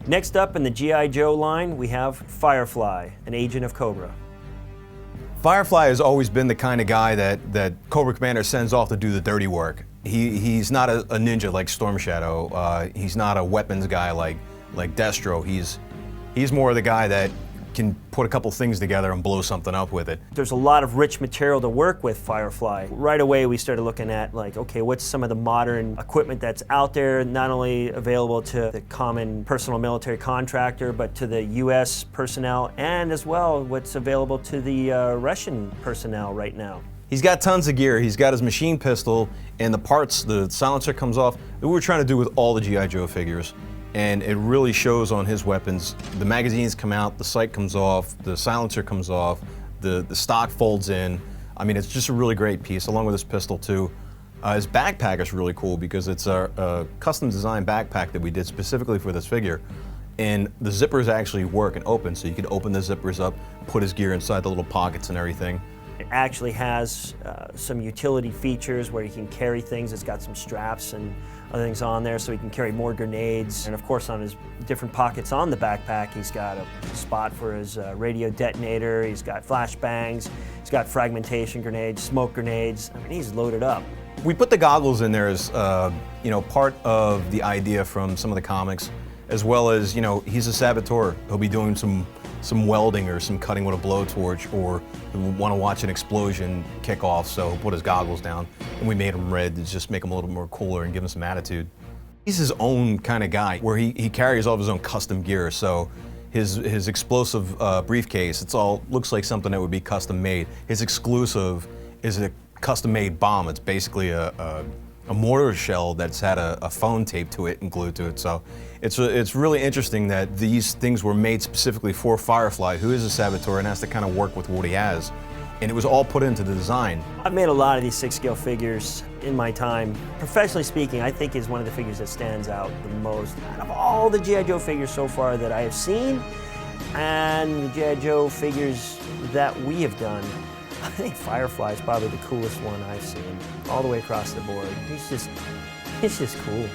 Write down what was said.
Next up in the G.I. Joe line, we have Firefly, an agent of Cobra. Firefly has always been the kind of guy that Cobra Commander sends off to do the dirty work. He's not a ninja like Storm Shadow. He's not a weapons guy like Destro. He's more the guy that can put a couple things together and blow something up with it. There's a lot of rich material to work with Firefly. Right away we started looking at like, okay, what's some of the modern equipment that's out there, not only available to the common personal military contractor, but to the US personnel, and as well what's available to the Russian personnel right now. He's got tons of gear. He's got his machine pistol and the parts, the silencer comes off. That we're trying to do with all the G.I. Joe figures. And it really shows on his weapons. The magazines come out, the sight comes off, the silencer comes off, the stock folds in. I mean, it's just a really great piece, along with his pistol too. His backpack is really cool because it's a custom designed backpack that we did specifically for this figure. And the zippers actually work and open, so you can open the zippers up, put his gear inside the little pockets and everything. It actually has some utility features where you can carry things. It's got some straps and other things on there so he can carry more grenades. And of course on his different pockets on the backpack, he's got a spot for his radio detonator, he's got flashbangs, he's got fragmentation grenades, smoke grenades. I mean, he's loaded up. We put the goggles in there as part of the idea from some of the comics, as well as, he's a saboteur. He'll be doing some welding or some cutting with a blowtorch, or want to watch an explosion kick off, so he'll put his goggles down. And we made them red to just make him a little more cooler and give him some attitude. He's his own kind of guy, where he carries all of his own custom gear. So his explosive briefcase, looks like something that would be custom made. His exclusive is a custom made bomb. It's basically a mortar shell that's had a phone taped to it and glued to it. So it's really interesting that these things were made specifically for Firefly, who is a saboteur and has to kind of work with what he has. And it was all put into the design. I've made a lot of these 6-scale figures in my time. Professionally speaking, I think is one of the figures that stands out the most out of all the G.I. Joe figures so far that I have seen, and the G.I. Joe figures that we have done. I think Firefly is probably the coolest one I've seen, all the way across the board. He's just cool.